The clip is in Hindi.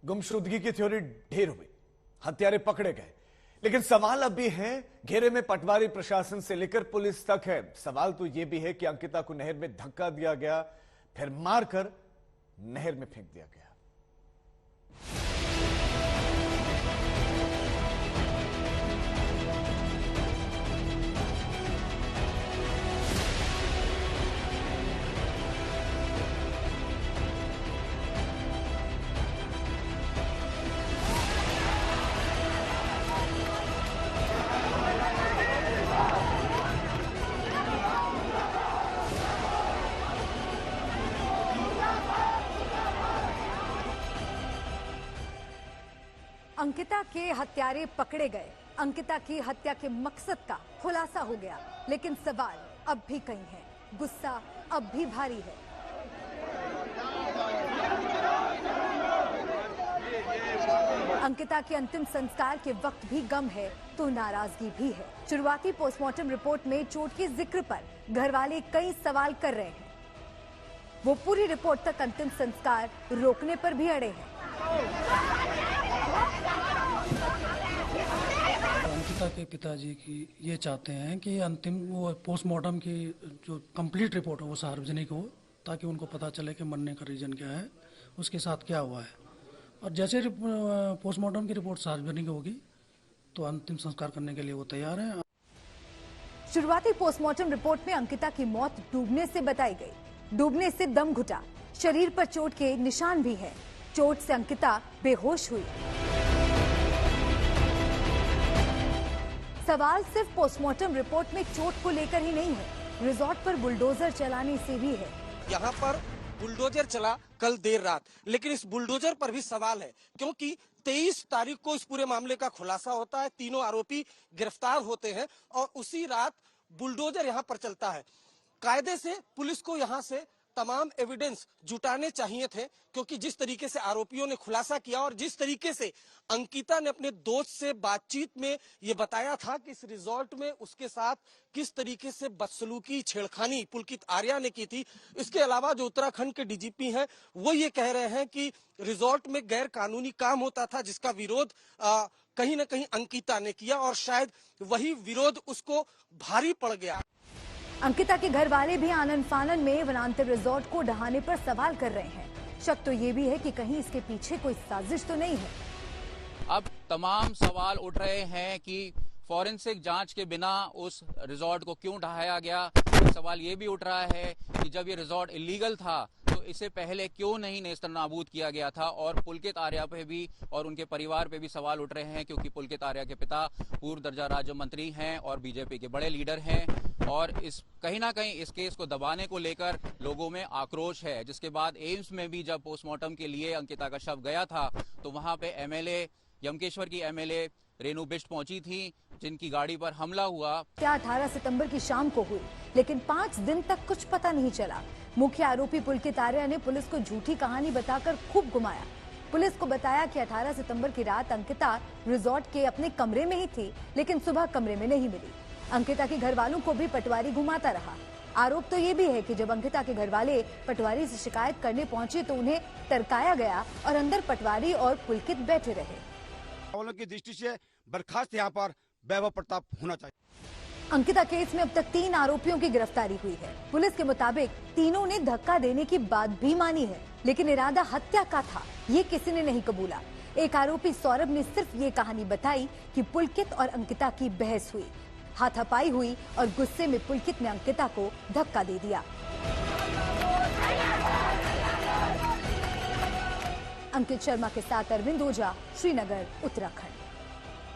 गुमशुदगी की थ्योरी ढेर हुई, हत्यारे पकड़े गए, लेकिन सवाल अब भी है, घेरे में पटवारी प्रशासन से लेकर पुलिस तक है। सवाल तो यह भी है कि अंकिता को नहर में धक्का दिया गया, फिर मारकर नहर में फेंक दिया गया। अंकिता के हत्यारे पकड़े गए, अंकिता की हत्या के मकसद का खुलासा हो गया, लेकिन सवाल अब भी कई हैं, गुस्सा अब भी भारी है। अंकिता के अंतिम संस्कार के वक्त भी गम है तो नाराजगी भी है। शुरुआती पोस्टमार्टम रिपोर्ट में चोट के जिक्र पर घरवाले कई सवाल कर रहे हैं। वो पूरी रिपोर्ट तक अंतिम संस्कार रोकने पर भी अड़े हैं। अंकिता के पिताजी की ये चाहते हैं कि अंतिम वो पोस्टमार्टम की जो कंप्लीट रिपोर्ट है वो सार्वजनिक हो, ताकि उनको पता चले कि मरने का रीजन क्या है, उसके साथ क्या हुआ है। और जैसे पोस्टमार्टम की रिपोर्ट सार्वजनिक होगी तो अंतिम संस्कार करने के लिए वो तैयार हैं। शुरुआती पोस्टमार्टम रिपोर्ट में अंकिता की मौत डूबने से बताई गई। डूबने से दम घुटा, शरीर पर चोट के निशान भी हैं। चोट से अंकिता बेहोश हुई। सवाल सिर्फ पोस्टमार्टम रिपोर्ट में चोट को लेकर ही नहीं है, रिजॉर्ट पर बुलडोजर चलाने से भी है। यहाँ पर बुलडोजर चला कल देर रात, लेकिन इस बुलडोजर पर भी सवाल है, क्योंकि 23 तारीख को इस पूरे मामले का खुलासा होता है, तीनों आरोपी गिरफ्तार होते हैं और उसी रात बुलडोजर यहाँ पर चलता है। कायदे से पुलिस को यहाँ से तमाम एविडेंस जुटाने चाहिए थे, क्योंकि जिस तरीके से आरोपियों ने खुलासा किया और जिस तरीके से अंकिता ने अपने दोस्त से बातचीत में ये बताया था कि इस रिजॉर्ट में उसके साथ किस तरीके से बदसलूकी छेड़खानी पुलकित आर्या ने की थी। इसके अलावा जो उत्तराखंड के डीजीपी हैं वो ये कह रहे हैं कि रिजॉर्ट में गैर कानूनी काम होता था, जिसका विरोध कहीं ना कहीं अंकिता ने किया और शायद वही विरोध उसको भारी पड़ गया। अंकिता के घर वाले भी आनन फानन में वनांतर रिजॉर्ट को ढहाने पर सवाल कर रहे हैं। शक तो ये भी है कि कहीं इसके पीछे कोई साजिश तो नहीं है। अब तमाम सवाल उठ रहे हैं कि फॉरेंसिक जांच के बिना उस रिजॉर्ट को क्यों ढहाया गया। सवाल ये भी उठ रहा है कि जब ये रिजॉर्ट इलीगल था तो इसे पहले क्यों नहीं नेस्तनाबूद किया गया था। और पुलकित आर्या पे भी और उनके परिवार पे भी सवाल उठ रहे हैं, क्योंकि पुलकित आर्या के पिता पूर्व दर्जा राज्य मंत्री हैं और बीजेपी के बड़े लीडर हैं और इस कहीं ना कहीं इस केस को दबाने को लेकर लोगों में आक्रोश है। जिसके बाद एम्स में भी जब पोस्टमार्टम के लिए अंकिता का शव गया था तो वहां पे एमएलए यमकेश्वर की एमएलए रेनू बिष्ट पहुंची थी, जिनकी गाड़ी पर हमला हुआ। 18 सितंबर की शाम को हुई, लेकिन 5 दिन तक कुछ पता नहीं चला। मुख्य आरोपी पुलकित आर्या ने पुलिस को झूठी कहानी बताकर खूब घुमाया। पुलिस को बताया कि 18 सितंबर की रात अंकिता रिजॉर्ट के अपने कमरे में ही थी, लेकिन सुबह कमरे में नहीं मिली। अंकिता के घर वालों को भी पटवारी घुमाता रहा। आरोप तो ये भी है कि जब अंकिता के घर वाले पटवारी से शिकायत करने पहुंचे तो उन्हें टरकाया गया और अंदर पटवारी और पुलकित बैठे रहे। की दृष्टि से बर्खास्त यहाँ पर वैभव प्रताप होना चाहिए। अंकिता केस में अब तक 3 आरोपियों की गिरफ्तारी हुई है। पुलिस के मुताबिक तीनों ने धक्का देने की बात भी मानी है, लेकिन इरादा हत्या का था ये किसी ने नहीं कबूला। एक आरोपी सौरभ ने सिर्फ ये कहानी बताई कि पुलकित और अंकिता की बहस हुई, हाथापाई हुई और गुस्से में पुलकित ने अंकिता को धक्का दे दिया। अंकित शर्मा के साथ अरविंद ओझा, श्रीनगर, उत्तराखंड।